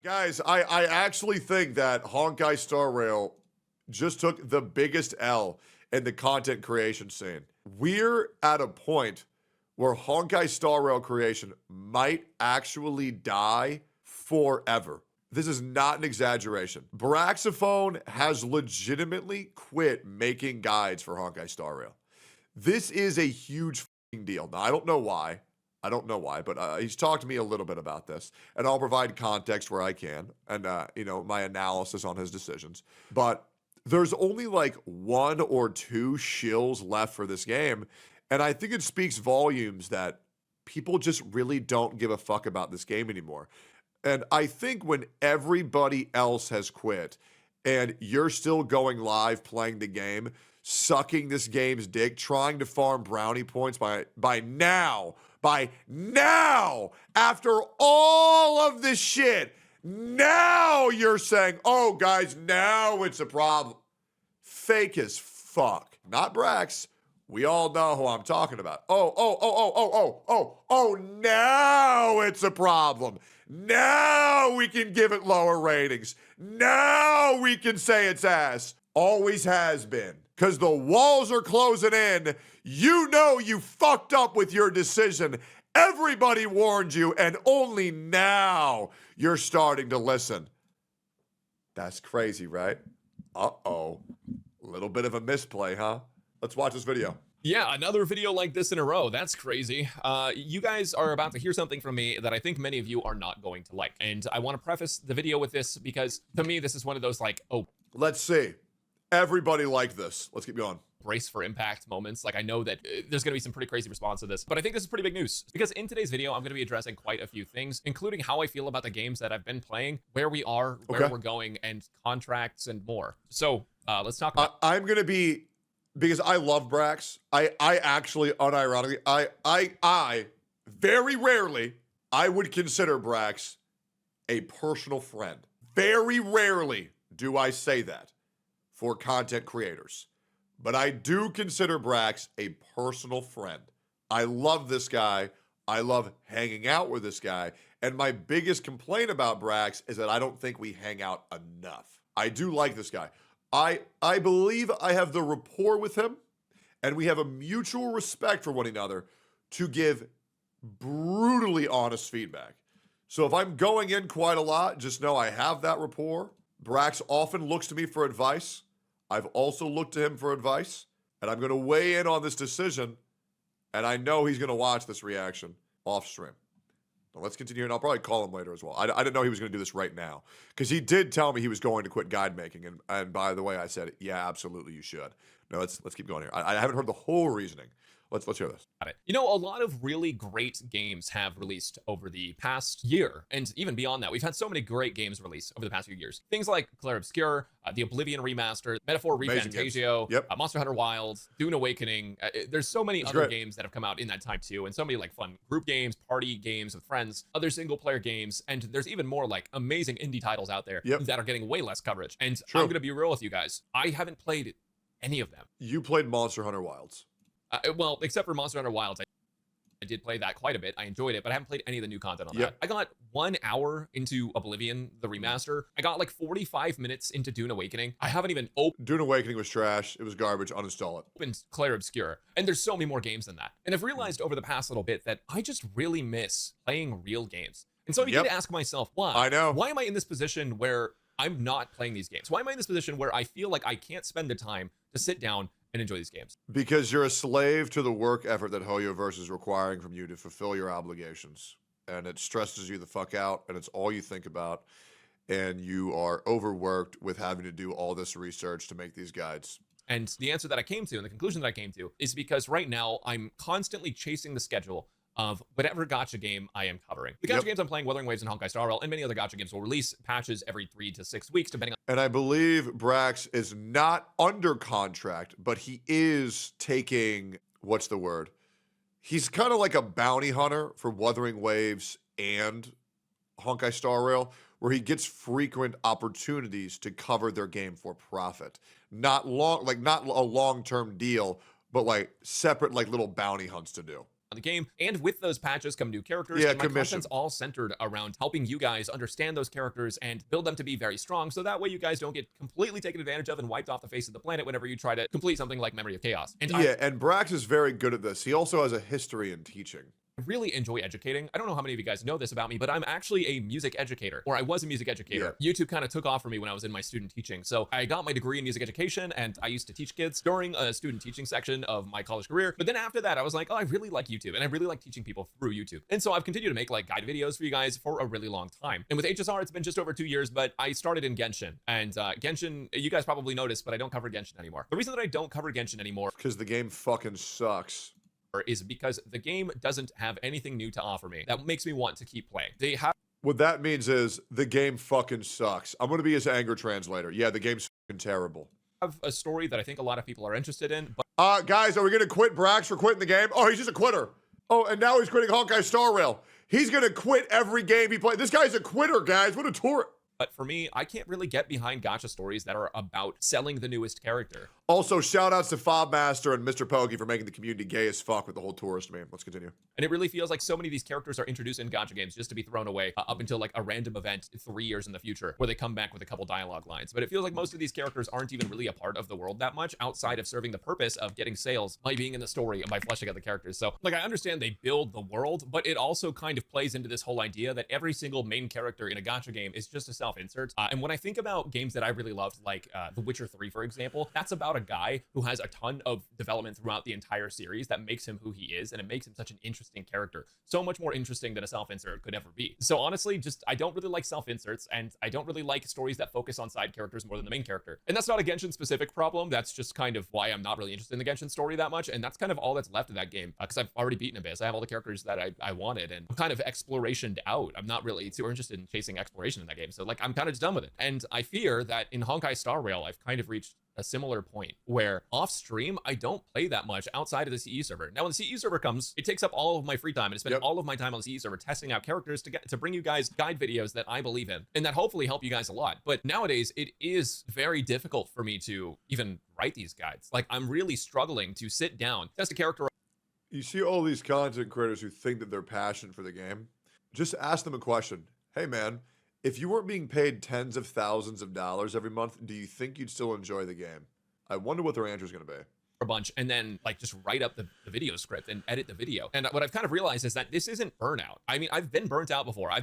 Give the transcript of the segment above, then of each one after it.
Guys, I actually think that Honkai Star Rail just took the biggest L in the content creation scene. We're at a point where Honkai Star Rail creation might actually die forever. This is not an exaggeration. Braxophone has legitimately quit making guides for Honkai Star Rail. This is a huge deal. Now, I don't know why. But he's talked to me a little bit about this, and I'll provide context where I can, and my analysis on his decisions. But there's only like 1 or 2 shills left for this game, and I think it speaks volumes that people just really don't give a fuck about this game anymore. And I think when everybody else has quit, and you're still going live playing the game, sucking this game's dick, trying to farm brownie points by now, after all of this shit, now you're saying, oh, guys, now it's a problem. Fake as fuck. Not Brax. We all know who I'm talking about. Oh, now it's a problem. Now we can give it lower ratings. Now we can say it's ass. Always has been. Because the walls are closing in. You know you fucked up with your decision. Everybody warned you, and only now you're starting to listen. That's crazy, right? Uh-oh. Little bit of a misplay, huh? Let's watch this video. Yeah, another video like this in a row. That's crazy. You guys are about to hear something from me that I think many of you are not going to like. And I want to preface the video with this because to me, this is one of those like, oh. Let's see. Everybody liked this. Let's keep going. Brace for impact moments. Like I know that there's going to be some pretty crazy response to this, but I think this is pretty big news because in today's video, I'm going to be addressing quite a few things, including how I feel about the games that I've been playing, where we are, where we're going, and contracts and more. So let's talk about. I'm going to be, because I love Brax. I actually, unironically, I very rarely, I would consider Brax a personal friend. Very rarely do I say that for content creators. But I do consider Brax a personal friend. I love this guy. I love hanging out with this guy. And my biggest complaint about Brax is that I don't think we hang out enough. I do like this guy. I believe I have the rapport with him, and we have a mutual respect for one another to give brutally honest feedback. So if I'm going in quite a lot, just know I have that rapport. Brax often looks to me for advice. I've also looked to him for advice, and I'm going to weigh in on this decision, and I know he's going to watch this reaction off stream. Now let's continue, and I'll probably call him later as well. I didn't know he was going to do this right now, because he did tell me he was going to quit guide making, and by the way, I said, yeah, absolutely, you should. No, let's keep going here. I haven't heard the whole reasoning. Let's hear this. Got it. You know, a lot of really great games have released over the past year, and even beyond that, we've had so many great games released over the past few years. Things like Clair Obscur, the Oblivion remaster, Metaphor Refantasio, Monster Hunter Wilds, Dune Awakening. There's so many other games that have come out in that time too, and so many like fun group games, party games with friends, other single-player games, and there's even more like amazing indie titles out there that are getting way less coverage. And I'm gonna be real with you guys, I haven't played any of them. You played Monster Hunter Wilds. Well, except for Monster Hunter Wilds, I did play that quite a bit. I enjoyed it, but I haven't played any of the new content on that. I got 1 hour into Oblivion, the remaster. I got like 45 minutes into Dune Awakening. I haven't even opened. Dune Awakening was trash. It was garbage. Uninstall it. Opened Clair Obscur. And there's so many more games than that. And I've realized over the past little bit that I just really miss playing real games. And so I begin to ask myself, why? I know. Why am I in this position where I'm not playing these games? Why am I in this position where I feel like I can't spend the time to sit down and enjoy these games? Because you're a slave to the work effort that HoYoverse is requiring from you to fulfill your obligations. And it stresses you the fuck out, and it's all you think about. And you are overworked with having to do all this research to make these guides. And the answer that I came to, and the conclusion that I came to, is because right now I'm constantly chasing the schedule of whatever gacha game I am covering. The gacha games I'm playing, Wuthering Waves and Honkai Star Rail, and many other gacha games will release patches every 3 to 6 weeks, depending on. And I believe Brax is not under contract, but he is taking, what's the word? He's kind of like a bounty hunter for Wuthering Waves and Honkai Star Rail, where he gets frequent opportunities to cover their game for profit. Not a long-term deal, but like separate, like little bounty hunts to do. on the game, and with those patches come new characters, Yeah, and my commission. content's all centered around helping you guys understand those characters and build them to be very strong, so that way you guys don't get completely taken advantage of and wiped off the face of the planet whenever you try to complete something like Memory of Chaos. And Yeah, and Brax is very good at this. He also has a history in teaching. I really enjoy educating. I don't know how many of you guys know this about me, but I'm actually a music educator, or I was a music educator. YouTube kind of took off for me when I was in my student teaching. So I got my degree in music education, and I used to teach kids during a student teaching section of my college career. But then after that, I was like, oh, I really like YouTube, and I really like teaching people through YouTube. And so I've continued to make like guide videos for you guys for a really long time. And with HSR, it's been just over 2 years, but I started in Genshin. And Genshin, you guys probably noticed, but I don't cover Genshin anymore. The reason that I don't cover Genshin anymore because the game fucking sucks. Is because the game doesn't have anything new to offer me that makes me want to keep playing. They have What that means is the game fucking sucks. I'm gonna be his anger translator. Yeah, the game's fucking terrible. a story that I think a lot of people are interested in, but Guys, are we gonna quit Brax for quitting the game? Oh, he's just a quitter. Oh, and now he's quitting Honkai Star Rail. He's gonna quit every game he plays. This guy's a quitter, guys. What a tour. But for me, I can't really get behind gacha stories that are about selling the newest character. Also, shout outs to Fobmaster and Mr. Pokey for making the community gay as fuck with the whole tourist meme. Let's continue. And it really feels like so many of these characters are introduced in gacha games just to be thrown away up until like a random event 3 years in the future where they come back with a couple dialogue lines. But it feels like most of these characters aren't even really a part of the world that much outside of serving the purpose of getting sales by being in the story and by fleshing out the characters. So like I understand they build the world, but it also kind of plays into this whole idea that every single main character in a gacha game is just a self-insert. And when I think about games that I really loved, like The Witcher 3, for example, that's about a guy who has a ton of development throughout the entire series that makes him who he is, and it makes him such an interesting character. So much more interesting than a self-insert could ever be. So honestly, just I don't really like self-inserts, and I don't really like stories that focus on side characters more than the main character. And that's not a Genshin-specific problem. That's just kind of why I'm not really interested in the Genshin story that much, and that's kind of all that's left of that game, because I've already beaten Abyss. I have all the characters that I wanted, and I'm kind of explorationed out. I'm not really too interested in chasing exploration in that game, so like I'm kind of just done with it. And I fear that in Honkai Star Rail, I've kind of reached a similar point where off stream, I don't play that much outside of the CE server. Now, when the CE server comes, it takes up all of my free time, and I spend all of my time on the CE server testing out characters to bring you guys guide videos that I believe in and that hopefully help you guys a lot. But nowadays, it is very difficult for me to even write these guides. Like, I'm really struggling to sit down, test a character. You see all these content creators who think that they're passionate for the game. Just ask them a question. Hey, man, if you weren't being paid tens of thousands of dollars every month, do you think you'd still enjoy the game? I wonder what their answer is going to be. A bunch and then like just write up the video script and edit the video. And what I've kind of realized is that this isn't burnout. I mean, I've been burnt out before. I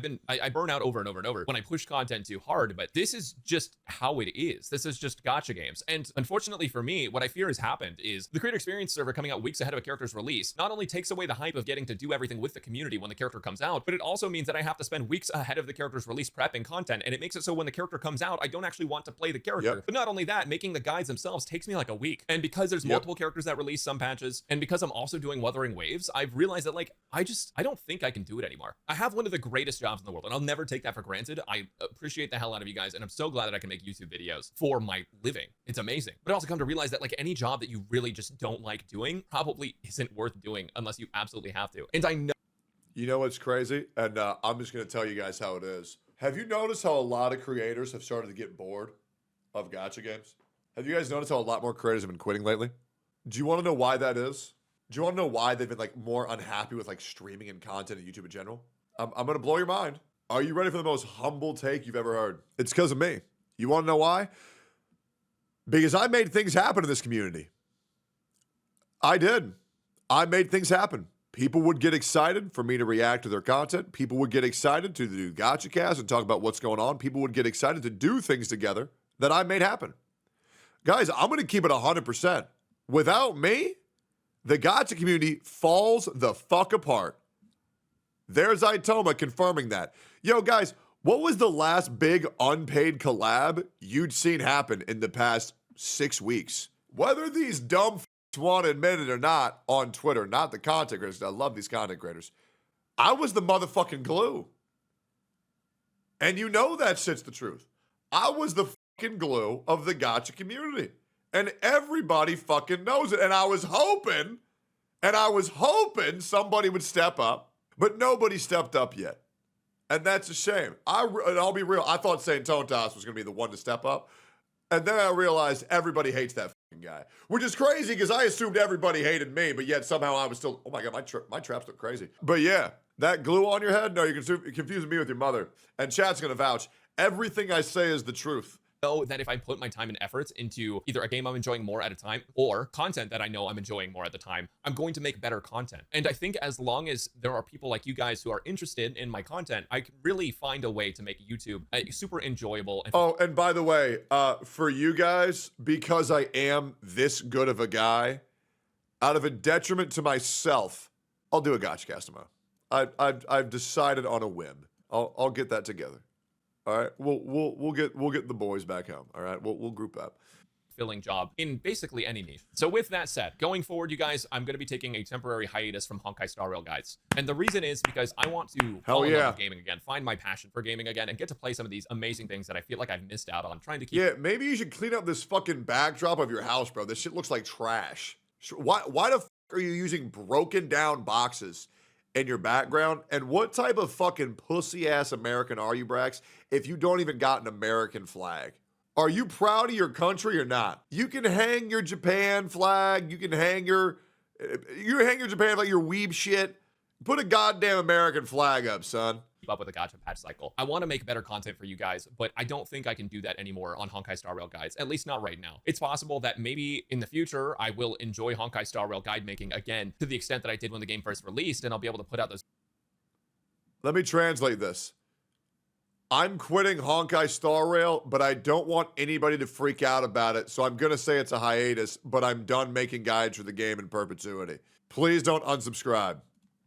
burn out over and over and over when I push content too hard, but this is just how it is. This is just gacha games. And unfortunately for me, what I fear has happened is the creator experience server coming out weeks ahead of a character's release not only takes away the hype of getting to do everything with the community when the character comes out, but it also means that I have to spend weeks ahead of the character's release prepping content. And it makes it so when the character comes out, I don't actually want to play the character. But not only that, making the guides themselves takes me like a week. And because there's multiple characters that release some patches, and because I'm also doing Wuthering Waves, I've realized that like I don't think I can do it anymore. I have one of the greatest jobs in the world, and I'll never take that for granted. I appreciate the hell out of you guys, and I'm so glad that I can make YouTube videos for my living. It's amazing. But I also come to realize that like any job that you really just don't like doing probably isn't worth doing unless you absolutely have to. And I know. You know what's crazy? And I'm just going to tell you guys how it is. Have you noticed how a lot of creators have started to get bored of gacha games? Have you guys noticed how a lot more creators have been quitting lately? Do you want to know why that is? Do you want to know why they've been like more unhappy with like streaming and content and YouTube in general? I'm going to blow your mind. Are you ready for the most humble take you've ever heard? It's because of me. You want to know why? Because I made things happen in this community. I did. I made things happen. People would get excited for me to react to their content. People would get excited to do Gacha Cast and talk about what's going on. People would get excited to do things together that I made happen. Guys, I'm going to keep it 100%. Without me, the Gacha community falls the fuck apart. There's Itoma confirming that. Yo, guys, what was the last big unpaid collab you'd seen happen in the past 6 weeks? Whether these dumb want to admit it or not on Twitter, not the content creators, I love these content creators, I was the motherfucking glue. And you know that shit's the truth. I was the fucking glue of the Gacha community. And everybody fucking knows it. And I was hoping somebody would step up, but nobody stepped up yet. And that's a shame. And I'll be real, I thought Saint Tontas was going to be the one to step up. And then I realized everybody hates that guy, which is crazy because I assumed everybody hated me, but yet somehow I was still, oh my God, my traps look crazy. But yeah, that glue on your head, no, you're confusing me with your mother. And chat's gonna vouch. Everything I say is the truth. Know that if I put my time and efforts into either a game I'm enjoying more at a time or content that I know I'm enjoying more at the time, I'm going to make better content. And I think as long as there are people like you guys who are interested in my content, I can really find a way to make YouTube super enjoyable. And by the way, for you guys, because I am this good of a guy, out of a detriment to myself, I'll do a Gacha cast tomorrow. I've decided on a whim. I'll get that together. All right, we'll get the boys back home. All right, we'll group up. Filling job in basically any niche. So with that said, going forward, you guys, I'm going to be taking a temporary hiatus from Honkai Star Rail guides. And the reason is because I want to fall in love with gaming again, find my passion for gaming again, and get to play some of these amazing things that I feel like I've missed out on trying to keep. Yeah, maybe you should clean up this fucking backdrop of your house, bro. This shit looks like trash. Why the fuck are you using broken down boxes in your background? And what type of fucking pussy ass American are you, Brax, if you don't even got an American flag? Are you proud of your country or not? You can hang your Japan flag. You can hang your Japan flag, your weeb shit. Put a goddamn American flag up, son. Keep up with the Gacha patch cycle. I want to make better content for you guys, but I don't think I can do that anymore on Honkai Star Rail guides, at least not right now. It's possible that maybe in the future, I will enjoy Honkai Star Rail guide making again to the extent that I did when the game first released, and I'll be able to put out those. Let me translate this. I'm quitting Honkai Star Rail, but I don't want anybody to freak out about it, so I'm going to say it's a hiatus, but I'm done making guides for the game in perpetuity. Please don't unsubscribe.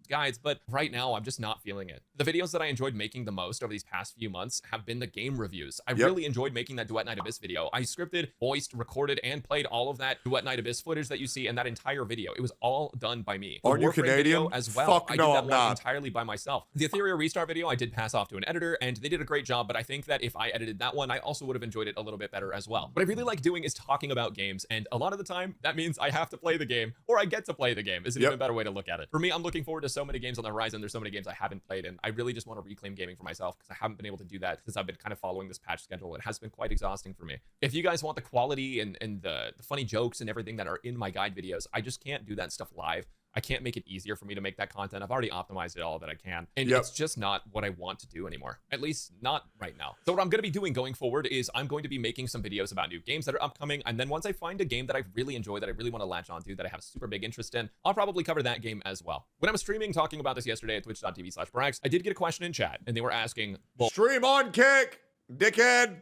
Guides, but right now I'm just not feeling it. The videos that I enjoyed making the most over these past few months have been the game reviews. I really enjoyed making that Duet Night Abyss video. I scripted, voiced, recorded, and played all of that Duet Night Abyss footage that you see in that entire video. It was all done by me. Are you Canadian? As well. Fuck no, I I'm did that one not. entirely by myself. The Ethereal Restart video I did pass off to an editor, and they did a great job, but I think that if I edited that one, I also would have enjoyed it a little bit better as well. What I really like doing is talking about games, and a lot of the time, that means I have to play the game, or I get to play the game, is an even better way to look at it. For me, I'm looking forward to so many games on the horizon. There's so many games I haven't played, and I really just want to reclaim gaming for myself because I haven't been able to do that since I've been kind of following this patch schedule. It has been quite exhausting for me. If you guys want the quality and the funny jokes and everything that are in my guide videos, I just can't do that stuff live. I can't make it easier for me to make that content. I've already optimized it all that I can. And it's just not what I want to do anymore. At least not right now. So what I'm going to be doing going forward is I'm going to be making some videos about new games that are upcoming. And then once I find a game that I really enjoy, that I really want to latch onto, that I have a super big interest in, I'll probably cover that game as well. When I was streaming talking about this yesterday at twitch.tv/Brax, I did get a question in chat and they were asking, well, stream on Kick, dickhead.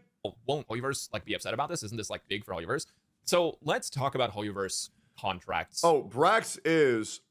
Won't Hoyoverse like be upset about this? Isn't this like big for Hoyoverse? So let's talk about Hoyoverse contracts. Oh, Brax is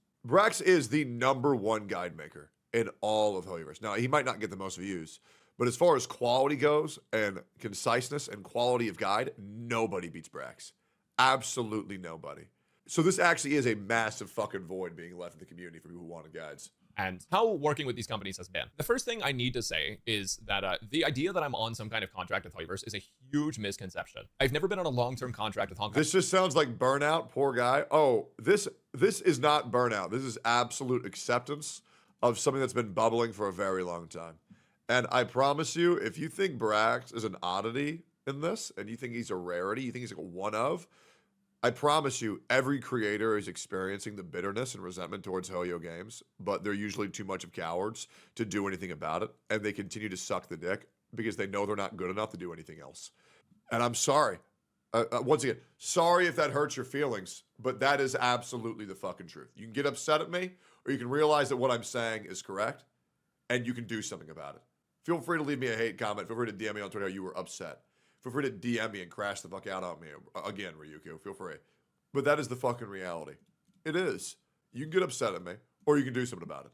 the #1 guide maker in all of Hoyoverse. Now, he might not get the most views, but as far as quality goes and conciseness and quality of guide, nobody beats Brax. Absolutely nobody. So this actually is a massive fucking void being left in the community for people who wanted guides. And how working with these companies has been. The first thing I need to say is that the idea that I'm on some kind of contract with Hoyoverse is a huge misconception. I've never been on a long-term contract with Honkai. This just sounds like burnout, poor guy. Oh, this is not burnout. This is absolute acceptance of something that's been bubbling for a very long time. And I promise you, if you think Brax is an oddity in this, and you think he's a rarity, you think he's like a one of, I promise you, every creator is experiencing the bitterness and resentment towards Hoyo Games, but they're usually too much of cowards to do anything about it, and they continue to suck the dick because they know they're not good enough to do anything else. And I'm sorry. Once again, sorry if that hurts your feelings, but that is absolutely the fucking truth. You can get upset at me, or you can realize that what I'm saying is correct, and you can do something about it. Feel free to leave me a hate comment. Feel free to DM me on Twitter how you were upset. Feel free to DM me and crash the fuck out on me. Again, Ryuko, feel free. But that is the fucking reality. It is. You can get upset at me, or you can do something about it.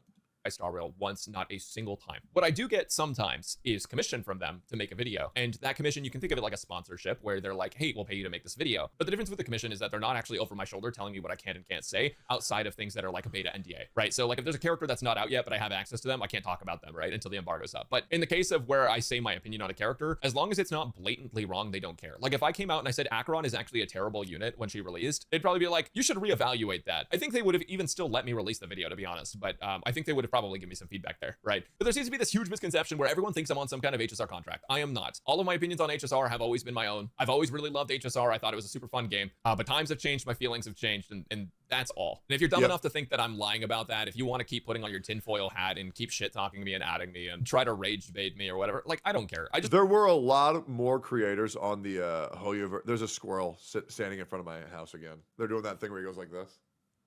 Star Rail once, not a single time. What I do get sometimes is commission from them to make a video. And that commission, you can think of it like a sponsorship where they're like, hey, we'll pay you to make this video. But the difference with the commission is that they're not actually over my shoulder telling me what I can and can't say outside of things that are like a beta NDA, right? So like if there's a character that's not out yet, but I have access to them, I can't talk about them, right? Until the embargo's up. But in the case of where I say my opinion on a character, as long as it's not blatantly wrong, they don't care. Like if I came out and I said Acheron is actually a terrible unit when she released, they'd probably be like, you should reevaluate that. I think they would have even still let me release the video, to be honest. But I think they would have probably give me some feedback there, right? But there seems to be this huge misconception where everyone thinks I'm on some kind of HSR contract. I am not. All of my opinions on HSR have always been my own. I've always really loved HSR. I thought it was a super fun game, but times have changed, my feelings have changed, and that's all. And if you're dumb enough to think that I'm lying about that, if you want to keep putting on your tinfoil hat and keep shit talking me and adding me and try to rage bait me or whatever, like, I don't care. There were a lot more creators on the Hoyoverse. There's a squirrel standing in front of my house again. They're doing that thing where he goes like this.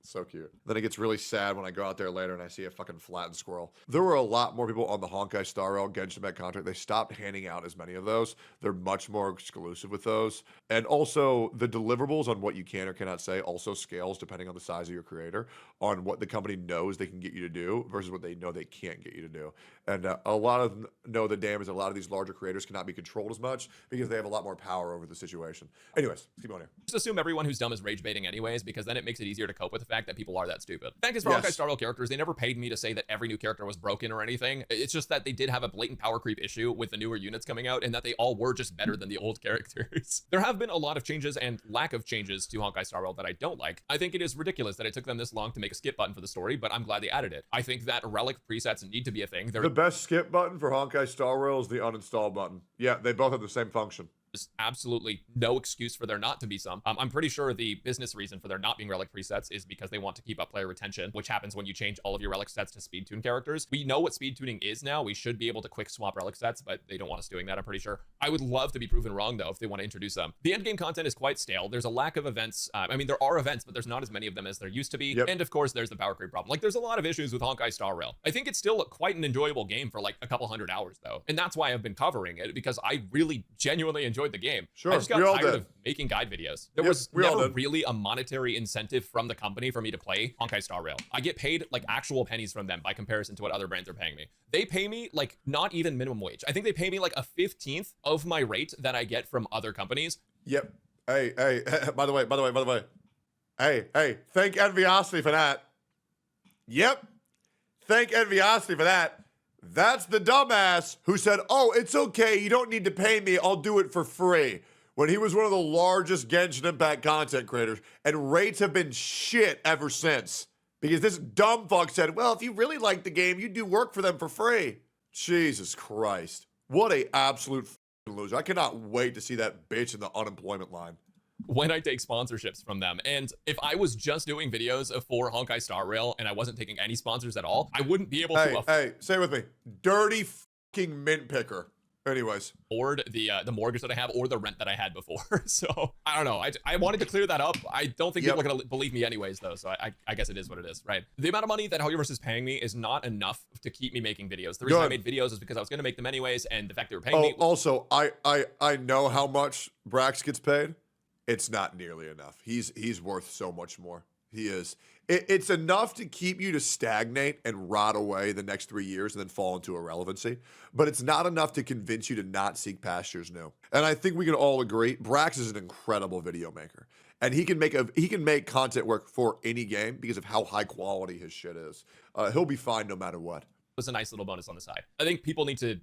So cute. Then it gets really sad when I go out there later and I see a fucking flattened squirrel. There were a lot more people on the Honkai Star Rail Genshin Impact contract. They stopped handing out as many of those. They're much more exclusive with those. And also, the deliverables on what you can or cannot say also scales depending on the size of your creator, on what the company knows they can get you to do versus what they know they can't get you to do. And a lot of them know the damage that a lot of these larger creators cannot be controlled as much because they have a lot more power over the situation. Anyways, keep going here. Just assume everyone who's dumb is rage baiting anyways, because then it makes it easier to cope with the fact that people are that stupid. The fact is, for Honkai Star Rail characters, they never paid me to say that every new character was broken or anything. It's just that they did have a blatant power creep issue with the newer units coming out, and that they all were just better than the old characters. There have been a lot of changes and lack of changes to Honkai Star Rail that I don't like. I think it is ridiculous that it took them this long to make a skip button for the story, but I'm glad they added it. I think that relic presets need to be a thing. The best skip button for Honkai Star Rail is the uninstall button. Yeah, they both have the same function. There's absolutely no excuse for there not to be some. I'm pretty sure the business reason for there not being relic presets is because they want to keep up player retention, which happens when you change all of your relic sets to speed tune characters. We know what speed tuning is now. We should be able to quick swap relic sets, but they don't want us doing that, I'm pretty sure. I would love to be proven wrong, though, if they want to introduce them. The endgame content is quite stale. There's a lack of events. I mean, there are events, but there's not as many of them as there used to be. Yep. And of course, there's the power creep problem. Like, there's a lot of issues with Honkai Star Rail. I think it's still quite an enjoyable game for like a couple hundred hours, though. And that's why I've been covering it, because I really genuinely enjoyed the game. Sure. I just got tired of making guide videos. There was never really a monetary incentive from the company for me to play Honkai Star Rail. I get paid like actual pennies from them by comparison to what other brands are paying me. They pay me like not even minimum wage. I think they pay me like a 15th of my rate that I get from other companies. Yep. Hey, by the way. Hey, thank Enviosity for that. Yep. Thank Enviosity for that. That's the dumbass who said, oh, it's okay, you don't need to pay me, I'll do it for free, when he was one of the largest Genshin Impact content creators, and rates have been shit ever since. Because this dumb fuck said, well, if you really like the game, you do work for them for free. Jesus Christ. What a absolute loser. I cannot wait to see that bitch in the unemployment line. When I take sponsorships from them. And if I was just doing videos for Honkai Star Rail and I wasn't taking any sponsors at all, I wouldn't be able to Hey, say it with me. Dirty fucking mint picker. Anyways, afford the mortgage that I have or the rent that I had before. So I don't know. I wanted to clear that up. I don't think people are going to believe me anyways, though. So I guess it is what it I right? The amount of money that Hoyoverse is paying me is not enough to keep me making videos. The reason I made videos is because I was going to make them anyways, and the fact they were paying me. Also, I know how much Brax gets paid. It's not nearly enough. He's worth so much more. He is. It's enough to keep you to stagnate and rot away the next 3 years and then fall into irrelevancy. But it's not enough to convince you to not seek pastures new. And I think we can all agree, Brax is an incredible video maker. And he can make content work for any game because of how high quality his shit is. He'll be fine no matter what. Was a nice little bonus on the side. I think people need to,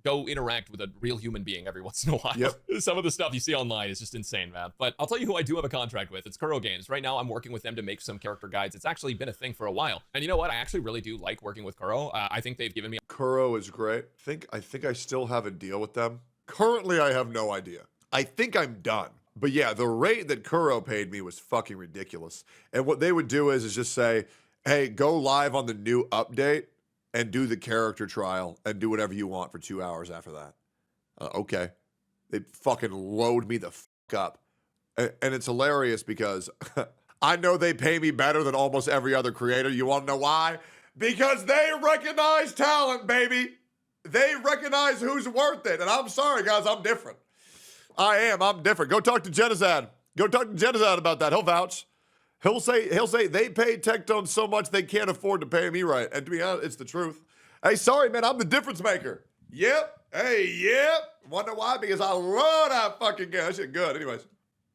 go interact with a real human being every once in a while. Yep. Some of the stuff you see online is just insane, man. But I'll tell you who I do have a contract with. It's Kuro Games. Right now, I'm working with them to make some character guides. It's actually been a thing for a while. And you know what? I actually really do like working with Kuro. I think they've given me... Kuro is great. I think I still have a deal with them. Currently, I have no idea. I think I'm done. But yeah, the rate that Kuro paid me was fucking ridiculous. And what they would do is just say, hey, go live on the new update and do the character trial and do whatever you want for 2 hours after that. Okay. They fucking load me the fuck up. And it's hilarious because I know they pay me better than almost every other creator. You want to know why? Because they recognize talent, baby. They recognize who's worth it. And I'm sorry, guys, I'm different. I'm different. Go talk to Genizad. Go talk to Genizad about that. He'll vouch. He'll say they paid Tectone so much they can't afford to pay me right. And to be honest, it's the truth. Hey, sorry, man, I'm the difference maker. Yep. Hey, yep. Wonder why? Because I love that fucking game. That shit good. Anyways.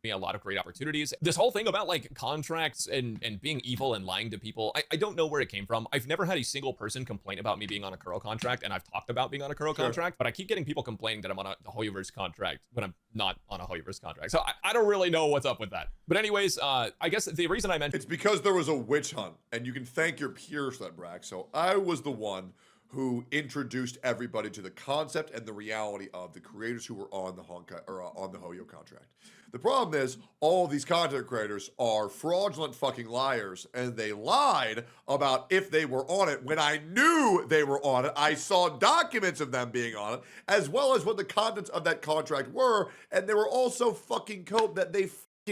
me a lot of great opportunities. This whole thing about like contracts and being evil and lying to people, I don't know where it came from. I've never had a single person complain about me being on a Kuro contract, and I've talked about being on a Kuro contract, but I keep getting people complaining that I'm on a Hoyoverse contract when I'm not on a Hoyoverse contract. So I don't really know what's up with that. But anyways, I guess the reason I mentioned it's because there was a witch hunt, and you can thank your peers for that, Brack. So I was the one who introduced everybody to the concept and the reality of the creators who were on the Honkai or on the Hoyo contract. The problem is all these content creators are fraudulent fucking liars, and they lied about if they were on it when I knew they were on it. I saw documents of them being on it, as well as what the contents of that contract were, and they were also fucking cope that they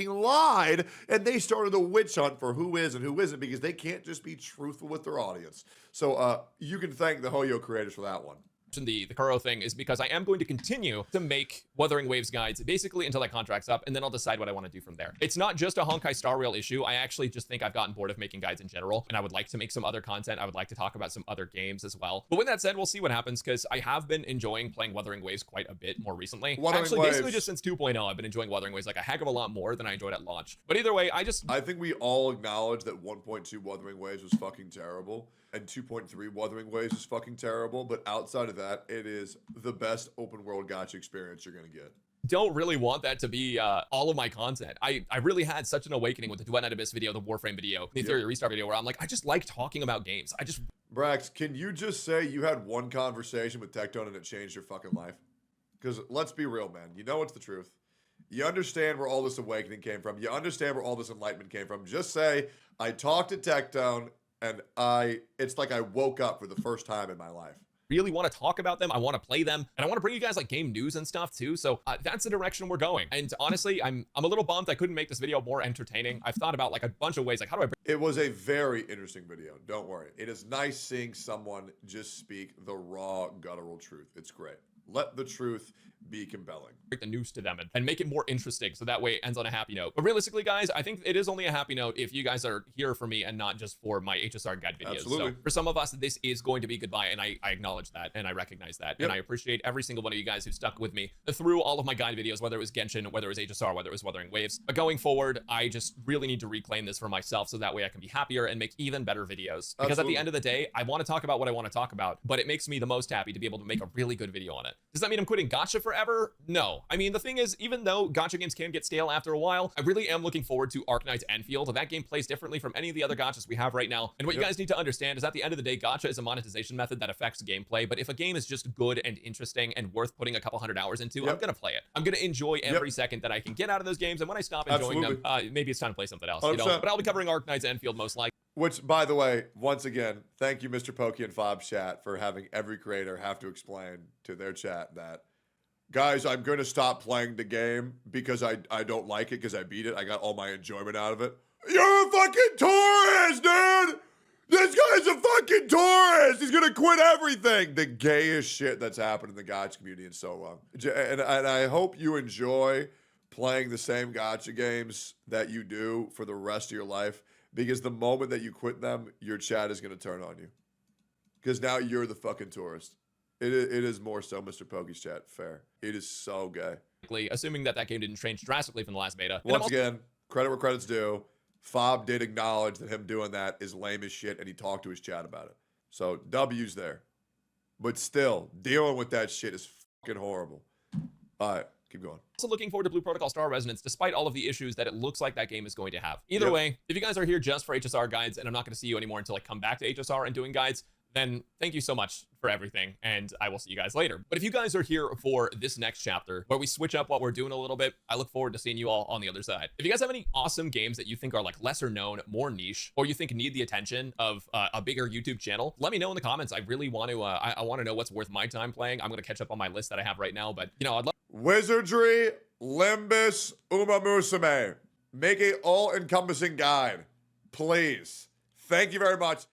lied, and they started a witch hunt for who is and who isn't, because they can't just be truthful with their audience. So you can thank the Hoyo creators for that one. The Kuro thing is because I am going to continue to make Wuthering Waves guides basically until that contract's up, and then I'll decide what I want to do from there. It's not just a Honkai Star Rail issue. I actually just think I've gotten bored of making guides in general, and I would like to make some other content. I would like to talk about some other games as well. But with that said, we'll see what happens, because I have been enjoying playing Wuthering Waves quite a bit more recently. Basically just since 2.0, I've been enjoying Wuthering Waves like a heck of a lot more than I enjoyed at launch. But either way, I think we all acknowledge that 1.2 Wuthering Waves was fucking terrible, and 2.3 Wuthering Waves is fucking terrible, but outside of that, it is the best open world gacha experience you're gonna get. Don't really want that to be all of my content. I really had such an awakening with the Duet Night Abyss video, the Warframe video, the Theory Restart video, where I'm like, I just like talking about games. Brax, can you just say you had one conversation with Tectone and it changed your fucking life? Because let's be real, man. You know it's the truth. You understand where all this awakening came from. You understand where all this enlightenment came from. Just say, I talked to Tectone, and it's like I woke up for the first time in my life. Really want to talk about them. I want to play them, and I want to bring you guys like game news and stuff too. So that's the direction we're going. And honestly, I'm a little bummed I couldn't make this video more entertaining. I've thought about like a bunch of ways, like how do I It was a very interesting video. Don't worry. It is nice seeing someone just speak the raw, guttural truth. It's great. Let the truth be compelling. Break the news to them and make it more interesting, so that way it ends on a happy note. But realistically, guys, I think it is only a happy note if you guys are here for me and not just for my HSR guide videos. Absolutely. So for some of us, this is going to be goodbye, and I acknowledge that, and I recognize that, and I appreciate every single one of you guys who stuck with me through all of my guide videos, whether it was Genshin, whether it was HSR, whether it was Wuthering Waves. But going forward, I just really need to reclaim this for myself, so that way I can be happier and make even better videos. Because at the end of the day, I want to talk about what I want to talk about, but it makes me the most happy to be able to make a really good video on it. Does that mean I'm quitting Gacha forever? No. I mean, the thing is, even though Gacha games can get stale after a while, I really am looking forward to Arknight's Enfield. That game plays differently from any of the other Gachas we have right now. And what you guys need to understand is at the end of the day, Gacha is a monetization method that affects gameplay. But if a game is just good and interesting and worth putting a couple hundred hours into, I'm going to play it. I'm going to enjoy every second that I can get out of those games. And when I stop enjoying them, maybe it's time to play something else, you know? But I'll be covering Arknight's Enfield most likely. Which, by the way, once again, thank you, Mr. Pokey and Fob's chat, for having every creator have to explain to their chat that, guys, I'm going to stop playing the game because I don't like it because I beat it. I got all my enjoyment out of it. You're a fucking tourist, dude! This guy's a fucking tourist! He's going to quit everything! The gayest shit that's happened in the Gacha community in so long. And I hope you enjoy playing the same Gacha games that you do for the rest of your life, because the moment that you quit them, your chat is going to turn on you. Because now you're the fucking tourist. It is more so Mr. Pokey's chat. Fair. It is so gay. Assuming that game didn't change drastically from the last beta. Once again, credit where credit's due. Fob did acknowledge that him doing that is lame as shit, and he talked to his chat about it. So W's there. But still, dealing with that shit is fucking horrible. All right. Keep going. Also looking forward to Blue Protocol Star Resonance, despite all of the issues that it looks like that game is going to have. Either way, if you guys are here just for HSR guides, and I'm not going to see you anymore until I come back to HSR and doing guides, then thank you so much for everything, and I will see you guys later. But if you guys are here for this next chapter, where we switch up what we're doing a little bit, I look forward to seeing you all on the other side. If you guys have any awesome games that you think are like lesser known, more niche, or you think need the attention of a bigger YouTube channel, let me know in the comments. I really want to, I want to know what's worth my time playing. I'm going to catch up on my list that I have right now, but you know, I'd love Wizardry, Limbus, Uma Musume. Make a all-encompassing guide, please. Thank you very much.